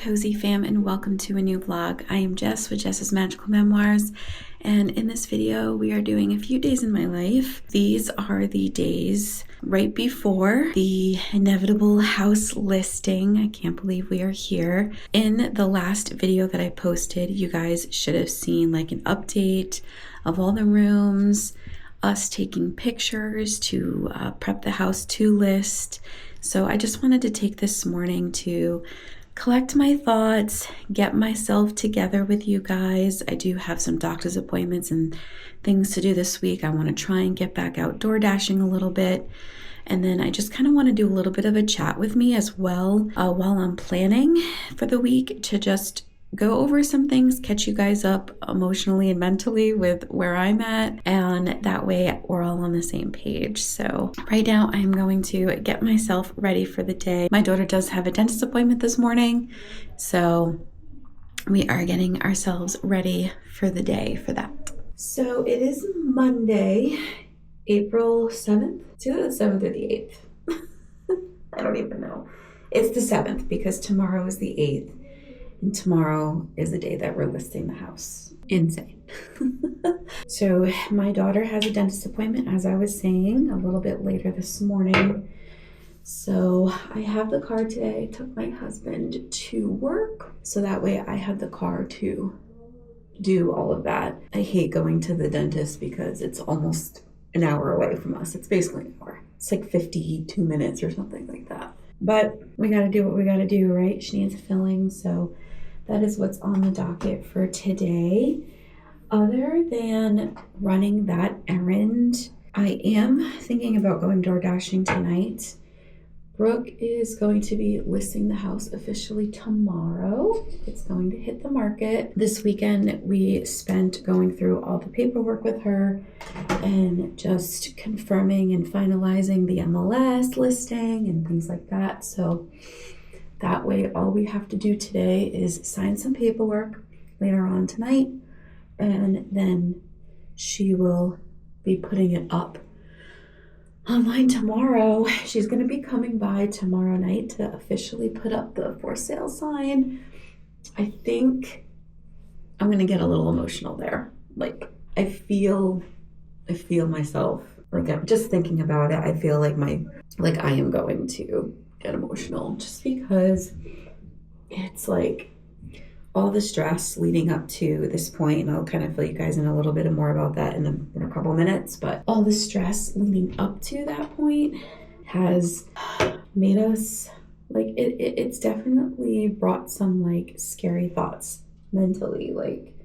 Cozy Fam, and welcome to a new vlog. I am Jess with Jess's Magical Memoirs, and in this video we are doing a few days in my life. These are the days right before the inevitable house listing. I can't believe we are here. In the last video that I posted, you guys should have seen like an update of all the rooms, us taking pictures to prep the house to list. So I just wanted to take this morning to collect my thoughts, get myself together with you guys. I do have some doctor's appointments and things to do this week. I want to try and get back outdoor dashing a little bit. And then I just kind of want to do a little bit of a chat with me as well while I'm planning for the week, to just go over some things, catch you guys up emotionally and mentally with where I'm at, and that way we're all on the same page. So right now I'm going to get myself ready for the day. My daughter does have a dentist appointment this morning, so we are getting ourselves ready for the day for that. So it is Monday, April 7th. It's either the 7th or the 8th. I don't even know. It's the 7th because tomorrow is the 8th. And tomorrow is the day that we're listing the house. Insane. So my daughter has a dentist appointment, as I was saying, a little bit later this morning. So I have the car today. I took my husband to work, so that way I have the car to do all of that. I hate going to the dentist because it's almost an hour away from us. It's basically an hour. It's like 52 minutes or something like that. But we got to do what we got to do, right? She needs a filling, so that is what's on the docket for today. Other than running that errand, I am thinking about going door dashing tonight. Brooke is going to be listing the house officially tomorrow. It's going to hit the market. This weekend we spent going through all the paperwork with her and just confirming and finalizing the MLS listing and things like that. So that way all we have to do today is sign some paperwork later on tonight, and then she will be putting it up online tomorrow. She's going to be coming by tomorrow night to officially put up the for sale sign. I think I'm going to get a little emotional there. Like I feel myself, like I'm just thinking about it. I feel like I am going to get emotional just because it's like all the stress leading up to this point, and I'll kind of fill you guys in a little bit more about that in a couple minutes, but all the stress leading up to that point has made us like it's definitely brought some like scary thoughts mentally, like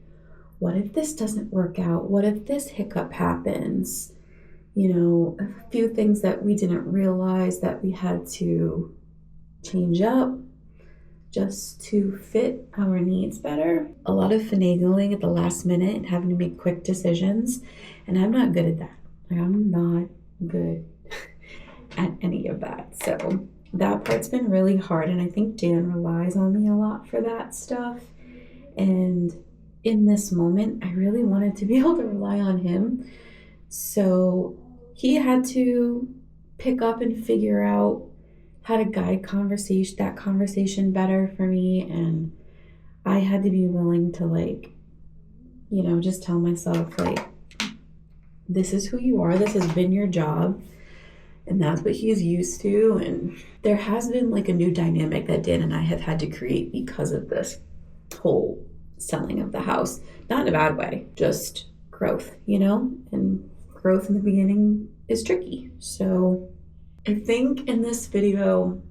what if this doesn't work out, what if this hiccup happens, you know, a few things that we didn't realize that we had to change up just to fit our needs better. A lot of finagling at the last minute and having to make quick decisions. And I'm not good at that. Like, I'm not good at any of that. So that part's been really hard. And I think Dan relies on me a lot for that stuff. And in this moment, I really wanted to be able to rely on him. So he had to pick up and figure out how to guide that conversation better for me, and I had to be willing to, like, you know, just tell myself, like, this is who you are, this has been your job, and that's what he's used to. And there has been like a new dynamic that Dan and I have had to create because of this whole selling of the house. Not in a bad way, just growth, you know, and growth in the beginning is tricky. So I think in this video,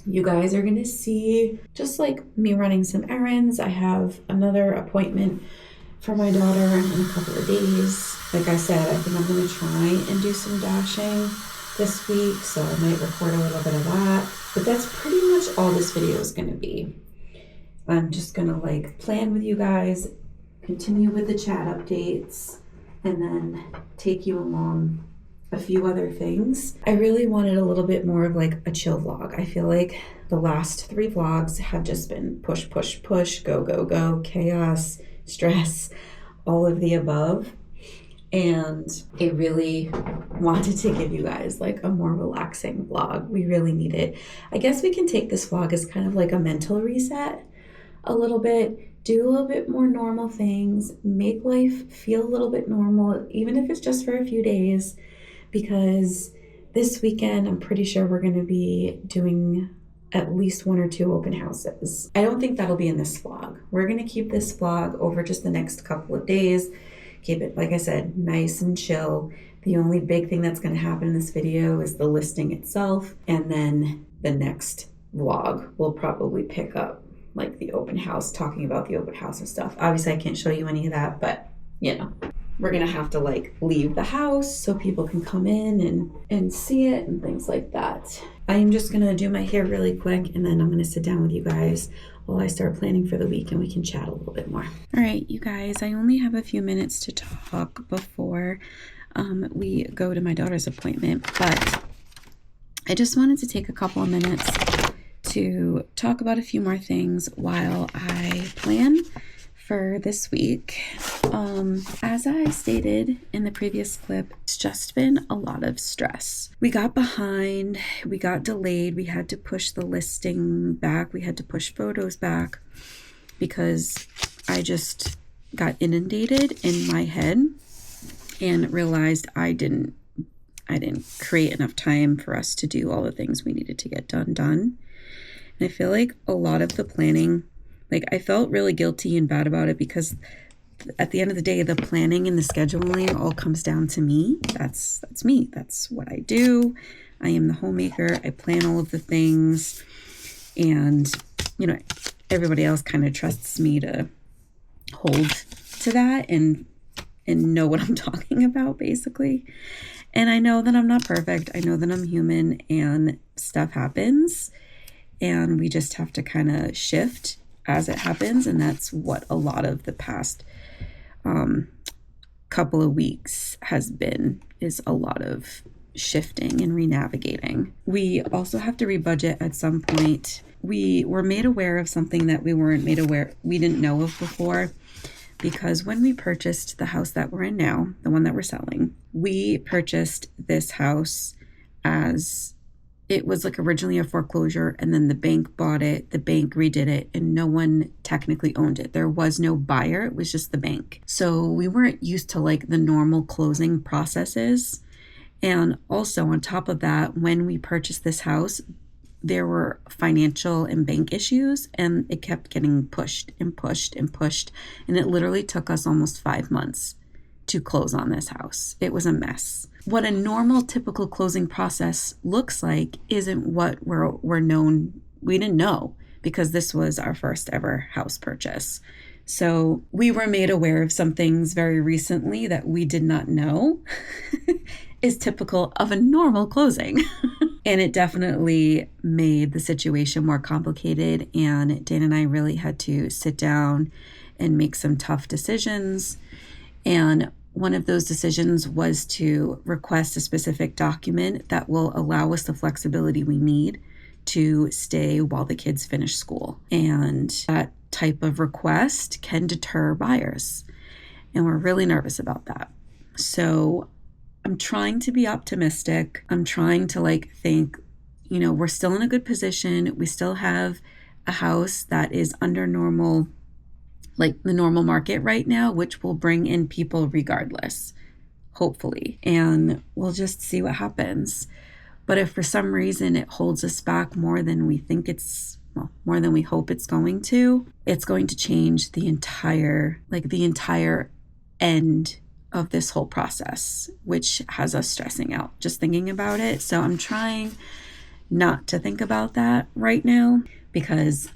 you guys are going to see just like me running some errands. I have another appointment for my daughter in a couple of days. Like I said, I think I'm going to try and do some dashing this week, so I might record a little bit of that. But that's pretty much all this video is going to be. I'm just going to like plan with you guys, continue with the chat updates, and then take you along a few other things. I really wanted a little bit more of like a chill vlog. I feel like the last 3 vlogs have just been push, push, push, go, go, go, chaos, stress, all of the above. and I really wanted to give you guys like a more relaxing vlog. We really need it. I guess we can take this vlog as kind of like a mental reset a little bit, do a little bit more normal things, make life feel a little bit normal, even if it's just for a few days, because this weekend I'm pretty sure we're going to be doing at least 1 or 2 open houses. I don't think that'll be in this vlog. We're going to keep this vlog over just the next couple of days. Keep it, like I said, nice and chill. The only big thing that's going to happen in this video is the listing itself. And then the next vlog will probably pick up like the open house, talking about the open house and stuff. Obviously I can't show you any of that, but you know, we're going to have to like leave the house so people can come in and see it and things like that. I am just going to do my hair really quick and then I'm going to sit down with you guys while I start planning for the week and we can chat a little bit more. All right, you guys, I only have a few minutes to talk before we go to my daughter's appointment, but I just wanted to take a couple of minutes to talk about a few more things while I plan for this week. As I stated in the previous clip, it's just been a lot of stress. We got behind, we got delayed, we had to push the listing back, we had to push photos back because I just got inundated in my head and realized I didn't create enough time for us to do all the things we needed to get done. And I feel like a lot of the planning, like I felt really guilty and bad about it because at the end of the day, the planning and the scheduling all comes down to me. That's me. That's what I do. I am the homemaker. I plan all of the things. And, you know, everybody else kind of trusts me to hold to that and know what I'm talking about, basically. And I know that I'm not perfect. I know that I'm human and stuff happens. And we just have to kind of shift as it happens. And that's what a lot of the past couple of weeks has been, is a lot of shifting and renavigating. We also have to rebudget at some point. We were made aware of something that we didn't know of before, because when we purchased the house that we're in now, the one that we're selling, we purchased this house as it was like originally a foreclosure, and then the bank bought it, the bank redid it, and no one technically owned it. There was no buyer, it was just the bank. So we weren't used to like the normal closing processes. And also on top of that, when we purchased this house, there were financial and bank issues, and it kept getting pushed and pushed and pushed. And it literally took us almost 5 months to close on this house. It was a mess. What a normal, typical closing process looks like isn't what we're known. We didn't know because this was our first ever house purchase. So we were made aware of some things very recently that we did not know is typical of a normal closing. And it definitely made the situation more complicated. And Dan and I really had to sit down and make some tough decisions. And one of those decisions was to request a specific document that will allow us the flexibility we need to stay while the kids finish school. And that type of request can deter buyers. And we're really nervous about that. So I'm trying to be optimistic. I'm trying to think, we're still in a good position. We still have a house that is under normal, the normal market right now, which will bring in people regardless, hopefully. And we'll just see what happens. But if for some reason it holds us back more than we think more than we hope it's going to change the entire end of this whole process, which has us stressing out just thinking about it. So I'm trying not to think about that right now because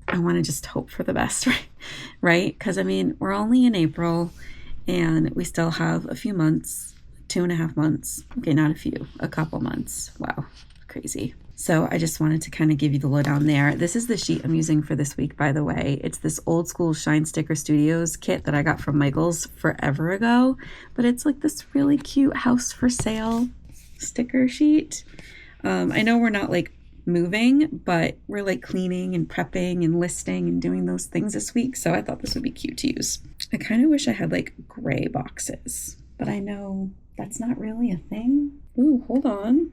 I want to just hope for the best, right? Because we're only in April and we still have a few months, 2.5 months. Okay, not a few, a couple months. Wow, crazy. So I just wanted to kind of give you the lowdown there. This is the sheet I'm using for this week, by the way. It's this old school Shine Sticker Studios kit that I got from Michael's forever ago. But it's this really cute house for sale sticker sheet. I know we're not moving, but we're cleaning and prepping and listing and doing those things this week. So I thought this would be cute to use. I kind of wish I had gray boxes. but I know that's not really a thing. Ooh, hold on.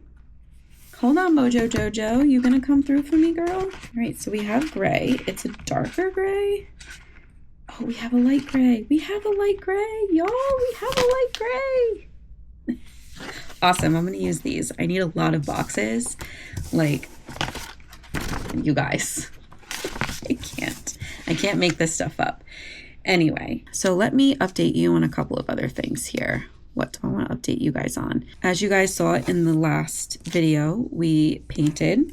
Hold on, Mojo Jojo. You gonna come through for me, girl? All right, so we have gray. It's a darker gray. Oh, we have a light gray. We have a light gray, y'all. We have a light gray. Awesome. I'm gonna use these. I need a lot of boxes. Like, you guys, I can't make this stuff up. Anyway, so let me update you on a couple of other things here. What do I want to update you guys on? As you guys saw in the last video, we painted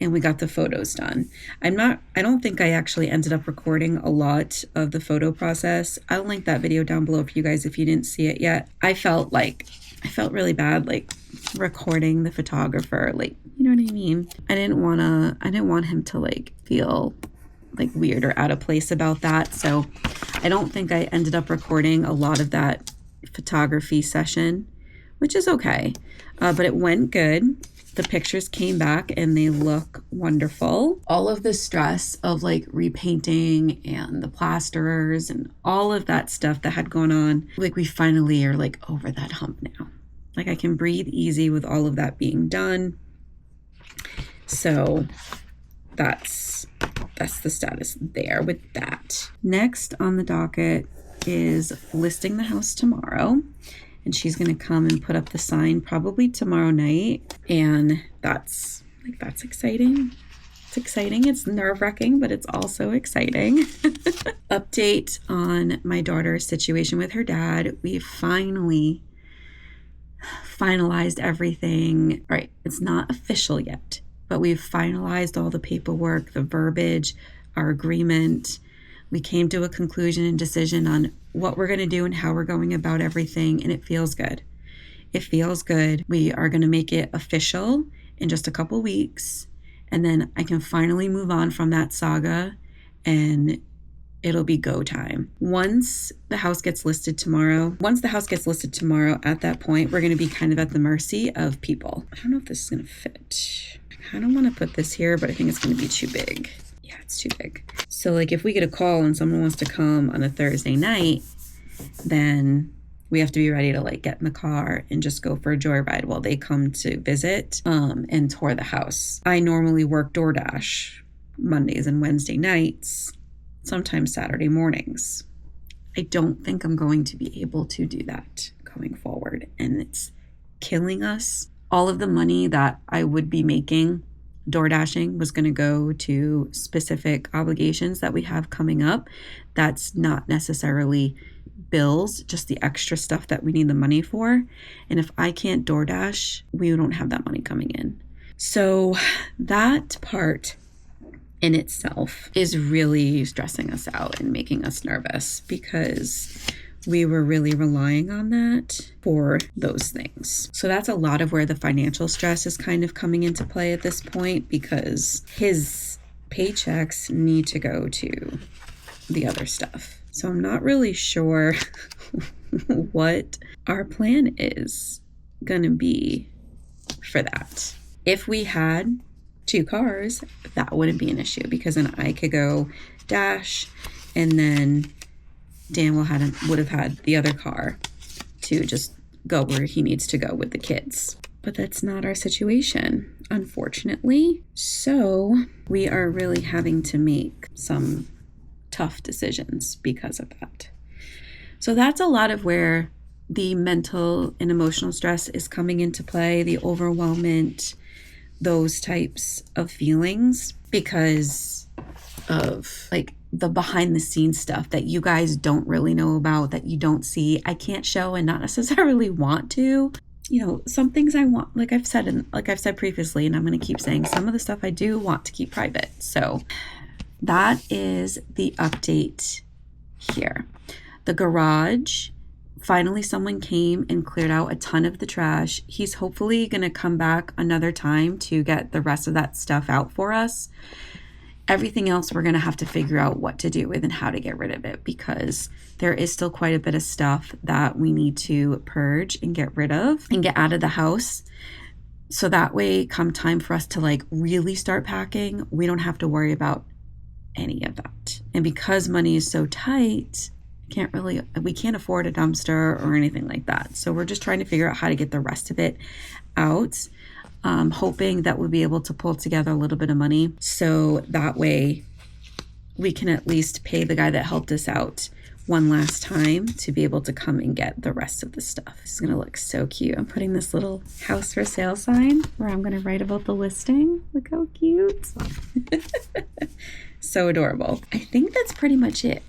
and we got the photos done. I don't think I actually ended up recording a lot of the photo process. I'll link that video down below for you guys if you didn't see it yet. I felt really bad, like recording the photographer, like, you know what I mean? I didn't want him to like feel like weird or out of place about that. So I don't think I ended up recording a lot of that photography session, which is okay. But it went good. The pictures came back and they look wonderful. All of the stress of like repainting and the plasterers and all of that stuff that had gone on, like we finally are like over that hump now. Like I can breathe easy with all of that being done. So that's the status there with that. Next on the docket is listing the house tomorrow. And she's going to come and put up the sign probably tomorrow night. And that's exciting. It's exciting. It's nerve-wracking, but it's also exciting. Update on my daughter's situation with her dad. We finally finalized everything. All right, it's not official yet, but we've finalized all the paperwork, the verbiage, our agreement. We came to a conclusion and decision on what we're going to do and how we're going about everything, and it feels good. It feels good. We are going to make it official in just a couple weeks, and then I can finally move on from that saga, and it'll be go time. Once the house gets listed tomorrow, at that point, we're going to be kind of at the mercy of people. I don't know if this is going to fit. I kind of want to put this here, but I think it's going to be too big. Yeah, it's too big. So like if we get a call and someone wants to come on a Thursday night, then we have to be ready to like get in the car and just go for a joyride while they come to visit and tour the house. I normally work DoorDash Mondays and Wednesday nights, sometimes Saturday mornings. I don't think I'm going to be able to do that going forward, and it's killing us. All of the money that I would be making door dashing was going to go to specific obligations that we have coming up. That's not necessarily bills, just the extra stuff that we need the money for. And if I can't DoorDash, we don't have that money coming in. So that part in itself is really stressing us out and making us nervous because we were really relying on that for those things. So that's a lot of where the financial stress is kind of coming into play at this point, because his paychecks need to go to the other stuff. So I'm not really sure what our plan is going to be for that. If we had 2 cars, that wouldn't be an issue, because then I could go dash and then Dan would have had the other car to just go where he needs to go with the kids. But that's not our situation, unfortunately. So we are really having to make some tough decisions because of that. So that's a lot of where the mental and emotional stress is coming into play, the overwhelmment, those types of feelings, because of like the behind the scenes stuff that you guys don't really know about, that you don't see. I can't show and not necessarily want to. You know, some things I want, like I've said previously, and I'm going to keep saying, some of the stuff I do want to keep private. So that is the update here. The garage, finally someone came and cleared out a ton of the trash. He's hopefully going to come back another time to get the rest of that stuff out for us. Everything else we're going to have to figure out what to do with and how to get rid of it, because there is still quite a bit of stuff that we need to purge and get rid of and get out of the house. So that way, come time for us to like really start packing, we don't have to worry about any of that. And because money is so tight, we can't afford a dumpster or anything like that. So we're just trying to figure out how to get the rest of it out. Hoping that we'll be able to pull together a little bit of money. So that way we can at least pay the guy that helped us out one last time to be able to come and get the rest of the stuff. This is gonna look so cute. I'm putting this little house for sale sign where I'm gonna write about the listing. Look how cute. So adorable. I think that's pretty much it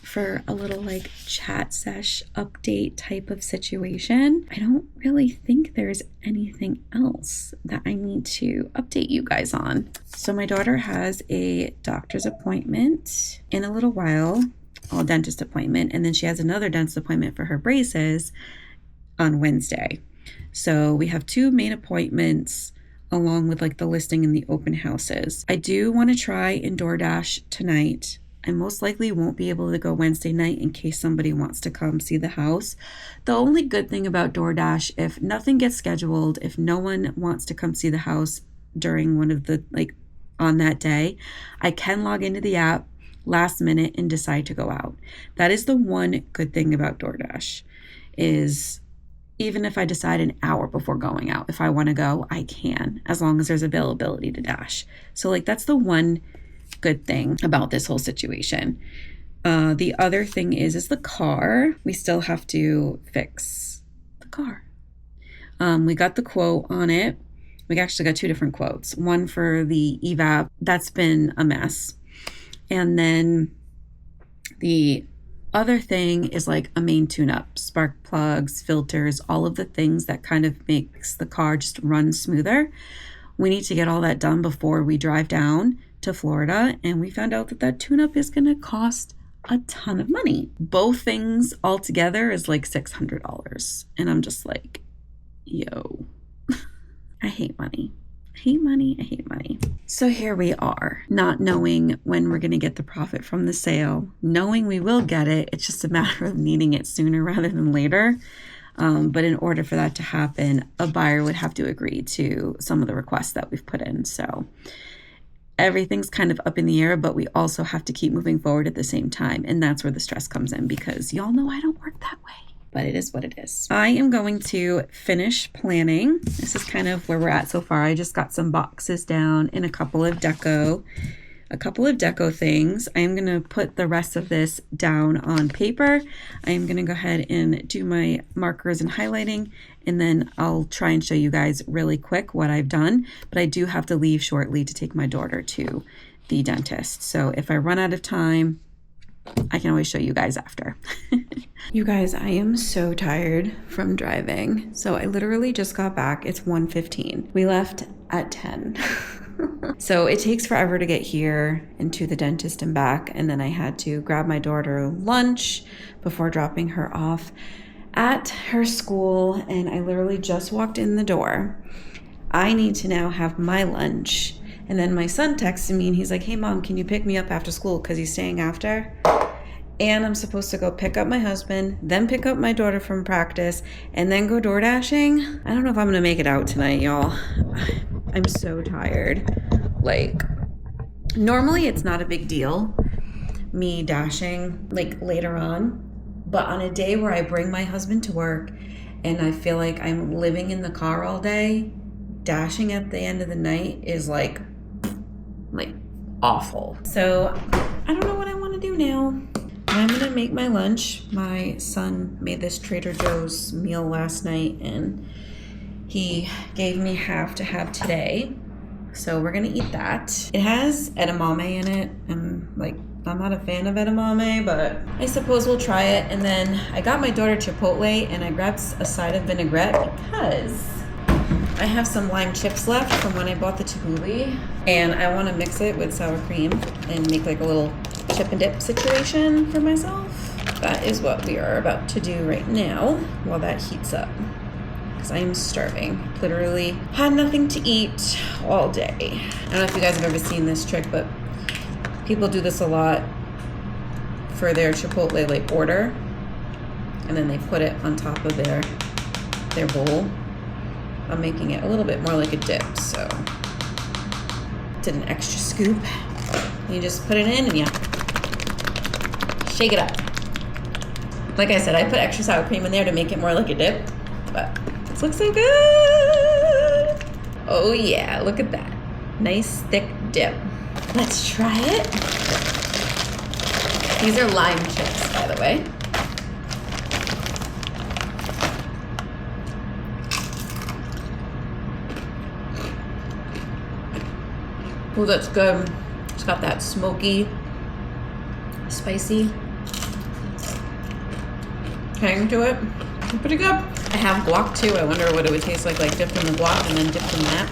for a little like chat sesh update type of situation. I don't really think there's anything else that I need to update you guys on. So my daughter has a doctor's appointment in a little while, a dentist appointment, and then she has another dentist appointment for her braces on Wednesday. So we have 2 main appointments along with like the listing and the open houses. I do want to try and DoorDash tonight. I most likely won't be able to go Wednesday night in case somebody wants to come see the house. The only good thing about DoorDash, if nothing gets scheduled, if no one wants to come see the house during one of the, like on that day, I can log into the app last minute and decide to go out. That is the one good thing about DoorDash, is even if I decide an hour before going out, if I want to go, I can, as long as there's availability to dash. So like that's the one good thing about this whole situation. The other thing is the car. We still have to fix the car. We got the quote on it. We actually got 2 different quotes. One for the evap. That's been a mess. And then the other thing is like a main tune-up, spark plugs, filters, all of the things that kind of makes the car just run smoother. We need to get all that done before we drive down to Florida, and we found out that that tune-up is going to cost a ton of money. Both things all together is like $600, and I'm just like, yo, I hate money. I hate money. I hate money. So here we are, not knowing when we're going to get the profit from the sale, knowing we will get it. It's just a matter of needing it sooner rather than later. But in order for that to happen, a buyer would have to agree to some of the requests that we've put in. So everything's kind of up in the air, but we also have to keep moving forward at the same time. And that's where the stress comes in, because y'all know I don't work that way. But it is what it is. I am going to finish planning. This is kind of where we're at so far. I just got some boxes down and a couple of deco things. I am going to put the rest of this down on paper. I am going to go ahead and do my markers and highlighting, and then I'll try and show you guys really quick what I've done. But I do have to leave shortly to take my daughter to the dentist. So if I run out of time, I can always show you guys after. You guys, I am so tired from driving. So I literally just got back. It's 1:15. We left at 10. So it takes forever to get here and to the dentist and back. And then I had to grab my daughter lunch before dropping her off at her school. And I literally just walked in the door. I need to now have my lunch. And then my son texted me and he's like, hey mom, can you pick me up after school? Because he's staying after. And I'm supposed to go pick up my husband, then pick up my daughter from practice, and then go door dashing. I don't know if I'm going to make it out tonight, y'all. I'm so tired. Like, normally it's not a big deal, me dashing like later on. But on a day where I bring my husband to work and I feel like I'm living in the car all day, dashing at the end of the night is like awful. So I don't know what I want to do now. I'm gonna make my lunch. My son made this Trader Joe's meal last night and he gave me half to have today. So we're gonna eat that. It has edamame in it. I'm not a fan of edamame, but I suppose we'll try it. And then I got my daughter Chipotle and I grabbed a side of vinaigrette because I have some lime chips left from when I bought the tabbouleh, and I want to mix it with sour cream and make like a little chip and dip situation for myself. That is what we are about to do right now while that heats up, because I am starving. Literally had nothing to eat all day. I don't know if you guys have ever seen this trick, but people do this a lot for their Chipotle like order, and then they put it on top of their bowl. I'm making it a little bit more like a dip, so did an extra scoop. You just put it in and you shake it up. Like I said, I put extra sour cream in there to make it more like a dip, but this looks so good. Oh yeah, look at that. Nice thick dip. Let's try it. These are lime chips, by the way. Oh, that's good. It's got that smoky, spicy tang to it. Pretty good. I have guac too. I wonder what it would taste like dipped in the guac and then dipped in that.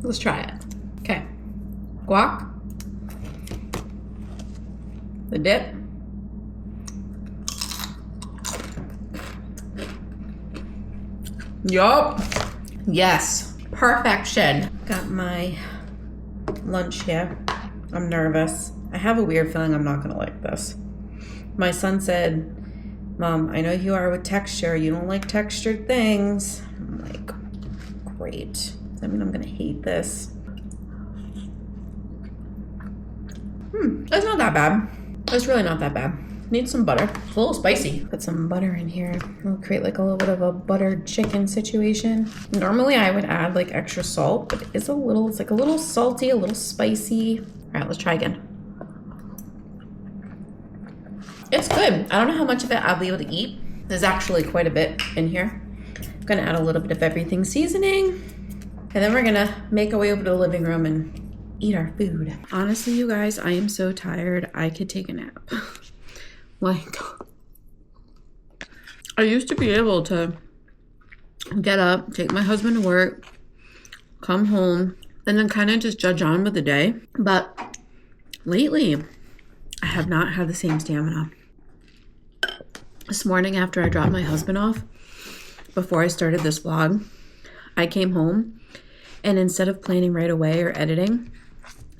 Let's try it. Okay. Guac. The dip. Yup. Yes. Perfection. Got my lunch here. I'm nervous. I have a weird feeling I'm not gonna like this. My son said, Mom, I know you are with texture. You don't like textured things. I'm like, great. Does that mean I'm gonna hate this? It's not that bad. It's really not that bad. Needs some butter. It's a little spicy. Put some butter in here. It'll create like a little bit of a buttered chicken situation. Normally I would add like extra salt, but it's like a little salty, a little spicy. All right, let's try again. It's good. I don't know how much of it I'll be able to eat. There's actually quite a bit in here. I'm gonna add a little bit of everything seasoning, and then we're gonna make our way over to the living room and eat our food. Honestly, you guys, I am so tired. I could take a nap. Like, I used to be able to get up, take my husband to work, come home, and then kind of just judge on with the day. But lately, I have not had the same stamina. This morning after I dropped my husband off, before I started this vlog, I came home and instead of planning right away or editing,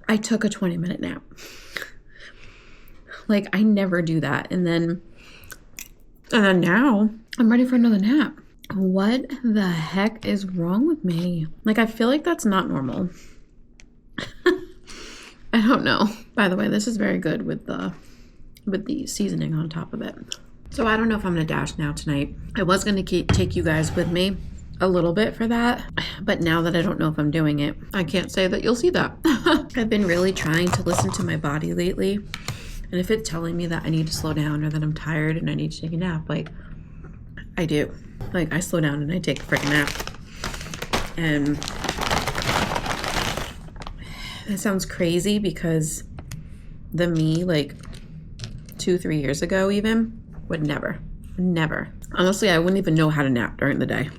I took a 20-minute nap. Like, I never do that. And then now I'm ready for another nap. What the heck is wrong with me? Like, I feel like that's not normal. I don't know. By the way, this is very good with the seasoning on top of it. So I don't know if I'm gonna dash now tonight. I was gonna take you guys with me a little bit for that, but now that I don't know if I'm doing it, I can't say that you'll see that. I've been really trying to listen to my body lately, and if it's telling me that I need to slow down or that I'm tired and I need to take a nap, like, I do. Like, I slow down and I take a freaking nap. And it sounds crazy because the me, like 2-3 years ago even, would never. Honestly, I wouldn't even know how to nap during the day.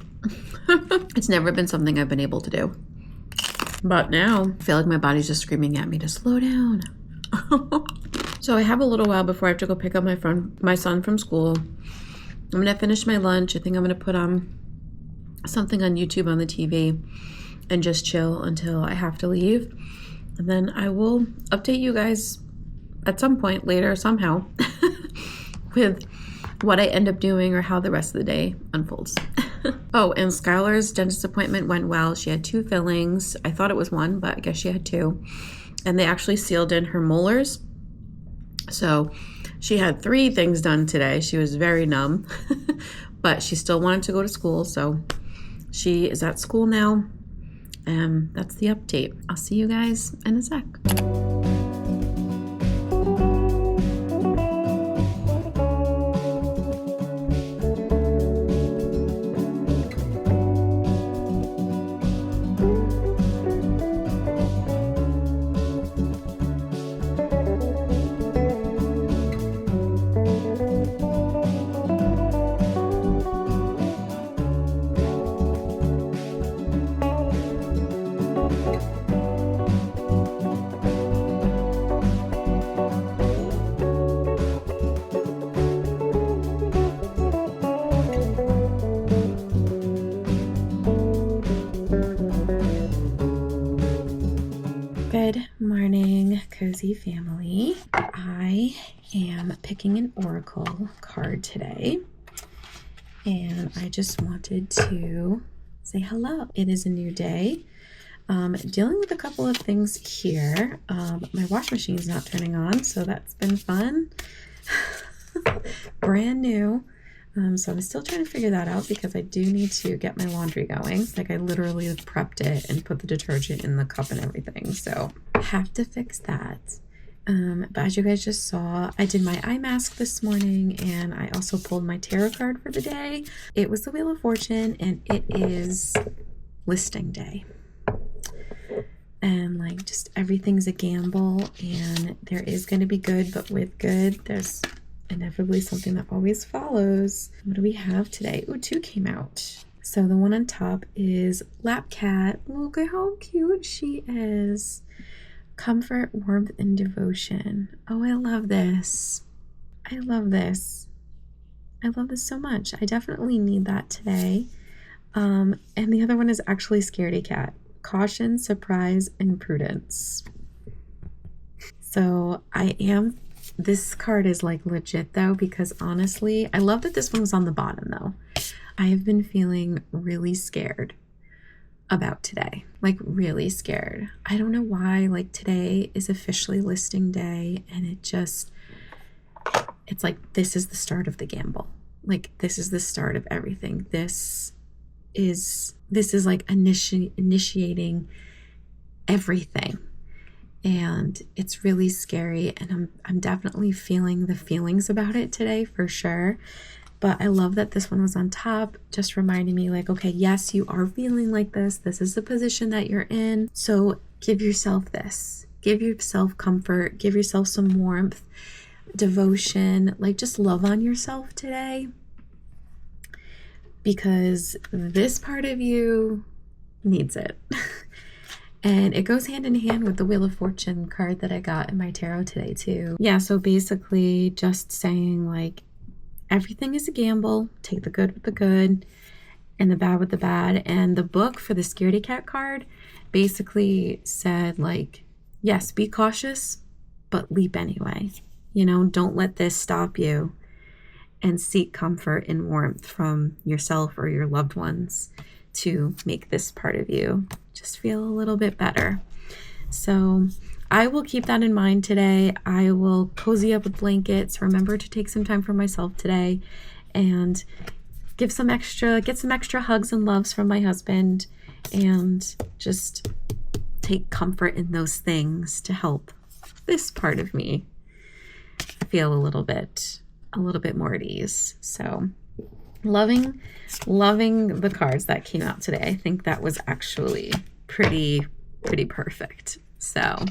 It's never been something I've been able to do. But now, I feel like my body's just screaming at me to slow down. So I have a little while before I have to go pick up my son from school. I'm gonna finish my lunch. I think I'm gonna put on something on YouTube on the TV and just chill until I have to leave. And then I will update you guys at some point later somehow with what I end up doing or how the rest of the day unfolds. Oh, and Skylar's dentist appointment went well. She had 2 fillings. I thought it was 1, but I guess she had 2. And they actually sealed in her molars. So she had 3 things done today. She was very numb, but she still wanted to go to school. So she is at school now. And that's the update. I'll see you guys in a sec. Good morning, cozy family. I am picking an oracle card today, and I just wanted to say hello. It is a new day. Dealing with a couple of things here. My wash machine is not turning on, so that's been fun. Brand new. So I'm still trying to figure that out because I do need to get my laundry going. Like I literally prepped it and put the detergent in the cup and everything. So I have to fix that. But as you guys just saw, I did my eye mask this morning and I also pulled my tarot card for the day. It was the Wheel of Fortune and it is listing day. And like just everything's a gamble and there is going to be good, but with good, there's inevitably something that always follows. What do we have today? Ooh, 2 came out. So the one on top is Lap Cat. Look at how cute she is. Comfort, warmth, and devotion. Oh, I love this. I love this. I love this so much. I definitely need that today. And the other one is actually Scaredy Cat. Caution, surprise, and prudence. So this card is like legit though, because honestly, I love that this one was on the bottom though. I have been feeling really scared about today, like really scared. I don't know why, like today is officially listing day and it's like, this is the start of the gamble. Like this is the start of everything. This is like initiating everything. And it's really scary and I'm definitely feeling the feelings about it today for sure. But I love that this one was on top, just reminding me like, okay, yes, you are feeling like this. This is the position that you're in. So give yourself this. Give yourself comfort. Give yourself some warmth, devotion. Like just love on yourself today. Because this part of you needs it. And it goes hand in hand with the Wheel of Fortune card that I got in my tarot today too. Yeah, so basically just saying like, everything is a gamble. Take the good with the good and the bad with the bad. And the book for the Scaredy Cat card basically said like, yes, be cautious, but leap anyway. You know, don't let this stop you and seek comfort and warmth from yourself or your loved ones to make this part of you just feel a little bit better. So I will keep that in mind today. I will cozy up with blankets, remember to take some time for myself today, and get some extra hugs and loves from my husband, and just take comfort in those things to help this part of me feel a little bit more at ease. So loving the cards that came out today. I think that was actually pretty perfect. So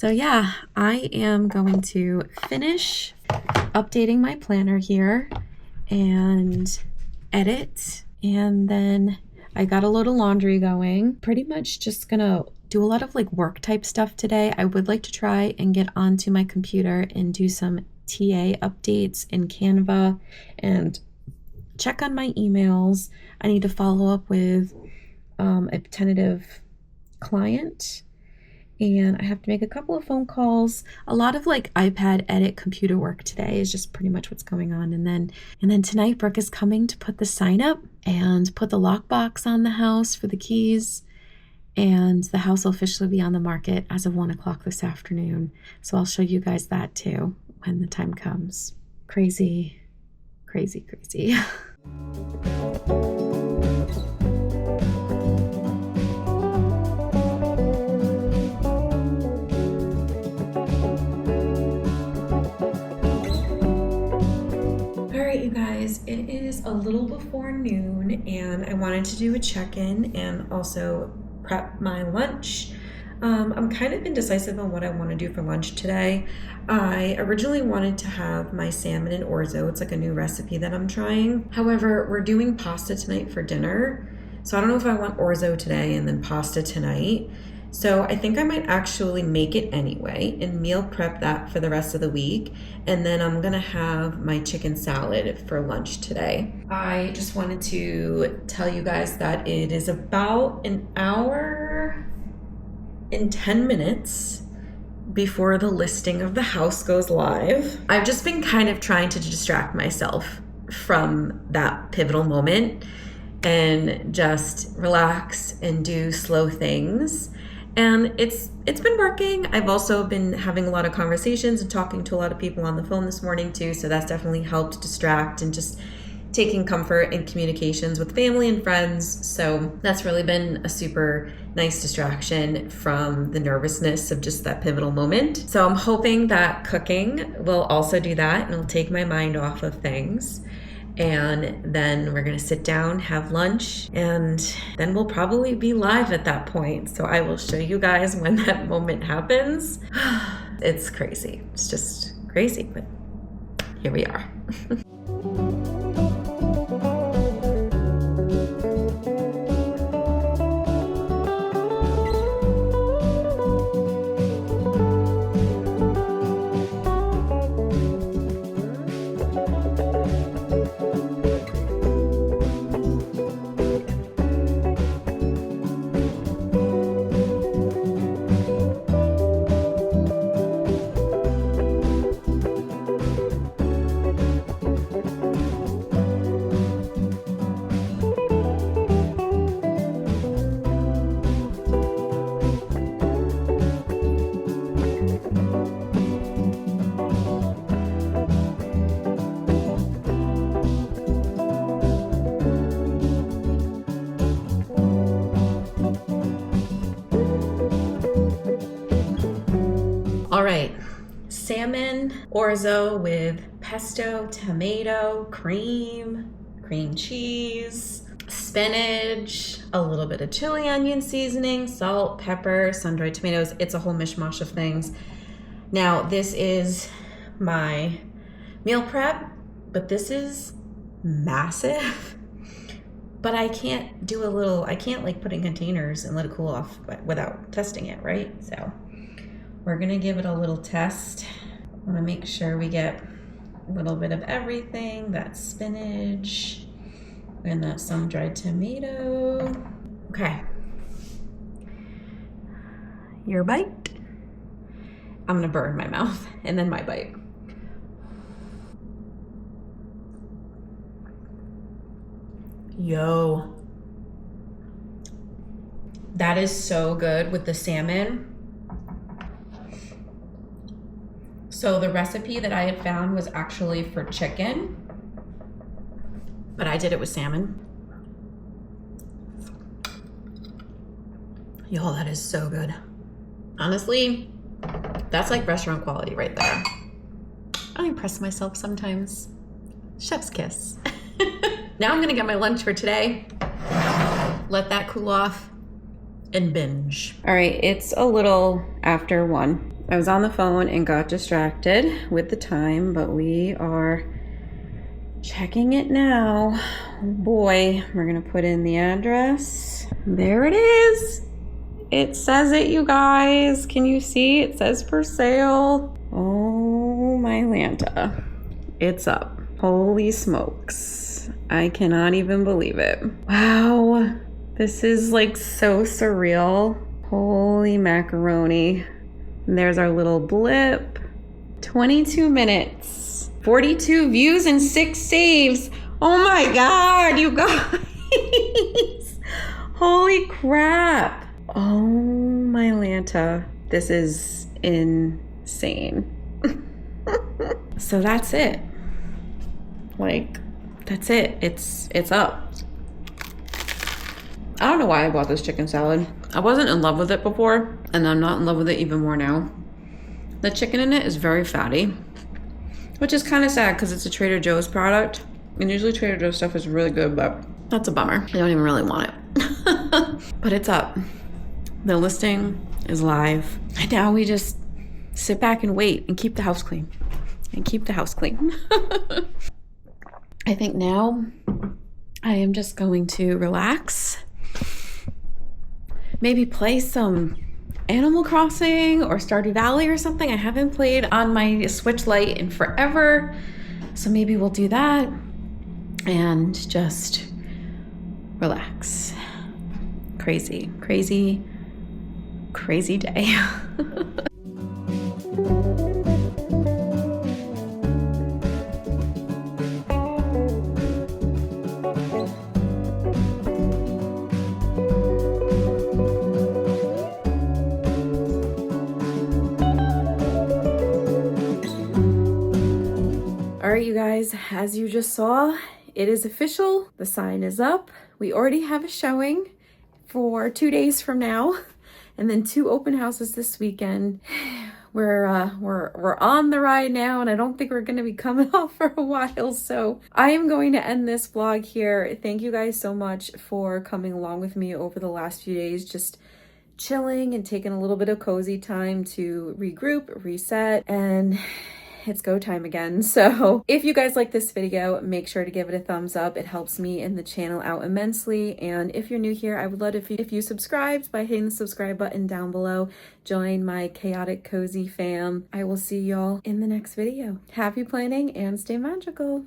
yeah, I am going to finish updating my planner here and edit, and then I got a load of laundry going. Pretty much just gonna do a lot of like work type stuff today. I would like to try and get onto my computer and do some TA updates in Canva and check on my emails. I need to follow up with a tentative client, and I have to make a couple of phone calls. A lot of like iPad edit computer work today is just pretty much what's going on. And then tonight Brooke is coming to put the sign up and put the lockbox on the house for the keys. And the house will officially be on the market as of 1 o'clock this afternoon. So I'll show you guys that too when the time comes. Crazy. Alright, you guys, it is a little before noon and I wanted to do a check-in and also prep my lunch. I'm kind of indecisive on what I want to do for lunch today. I originally wanted to have my salmon and orzo. It's like a new recipe that I'm trying. However, we're doing pasta tonight for dinner. So I don't know if I want orzo today and then pasta tonight. So I think I might actually make it anyway and meal prep that for the rest of the week. And then I'm gonna have my chicken salad for lunch today. I just wanted to tell you guys that it is about an hour and 10 minutes before the listing of the house goes live. I've just been kind of trying to distract myself from that pivotal moment and just relax and do slow things. And it's been working. I've also been having a lot of conversations and talking to a lot of people on the phone this morning too, so that's definitely helped distract and just taking comfort in communications with family and friends. So that's really been a super nice distraction from the nervousness of just that pivotal moment. So I'm hoping that cooking will also do that and it'll take my mind off of things. And then we're gonna sit down, have lunch, and then we'll probably be live at that point. So I will show you guys when that moment happens. It's crazy. It's just crazy, but here we are. All right, salmon orzo with pesto, tomato, cream cheese, spinach, a little bit of chili onion seasoning, salt, pepper, sun-dried tomatoes. It's a whole mishmash of things. Now, this is my meal prep, but this is massive. But I can't like put in containers and let it cool off without testing it, right? So we're gonna give it a little test. I wanna make sure we get a little bit of everything, that spinach and that sun-dried tomato. Okay. Your bite. I'm gonna burn my mouth and then my bite. Yo. That is so good with the salmon. So the recipe that I had found was actually for chicken, but I did it with salmon. Yo, that is so good. Honestly, that's like restaurant quality right there. I impress myself sometimes. Chef's kiss. Now I'm gonna get my lunch for today. Let that cool off and binge. All right, it's a little after 1. I was on the phone and got distracted with the time, but we are checking it now. Oh boy, we're gonna put in the address. There it is. It says it, you guys. Can you see? It says for sale. Oh my Lanta. It's up. Holy smokes. I cannot even believe it. Wow. This is like so surreal. Holy macaroni. And there's our little blip. 22 minutes, 42 views and 6 saves. Oh my God, you guys. Holy crap. Oh my Lanta. This is insane. So that's it. Like, that's it. It's up. I don't know why I bought this chicken salad. I wasn't in love with it before, and I'm not in love with it even more now. The chicken in it is very fatty, which is kind of sad because it's a Trader Joe's product. And usually Trader Joe's stuff is really good, but that's a bummer. I don't even really want it. But it's up. The listing is live. And now we just sit back and wait and keep the house clean. And keep the house clean. I think now I am just going to relax. Maybe play some Animal Crossing or Stardew Valley or something. I haven't played on my Switch Lite in forever. So maybe we'll do that and just relax. Crazy, crazy, crazy day. guys, as you just saw, it is official. The sign is up. We already have a showing for 2 days from now, and then 2 open houses this weekend. We're on the ride now, and I don't think we're going to be coming off for a while. So I am going to end this vlog here. Thank you guys so much for coming along with me over the last few days, just chilling and taking a little bit of cozy time to regroup, reset, and it's go time again. So if you guys like this video, make sure to give it a thumbs up. It helps me and the channel out immensely. And if you're new here, I would love if you subscribed by hitting the subscribe button down below. Join my chaotic cozy fam. I will see y'all in the next video. Happy planning and stay magical.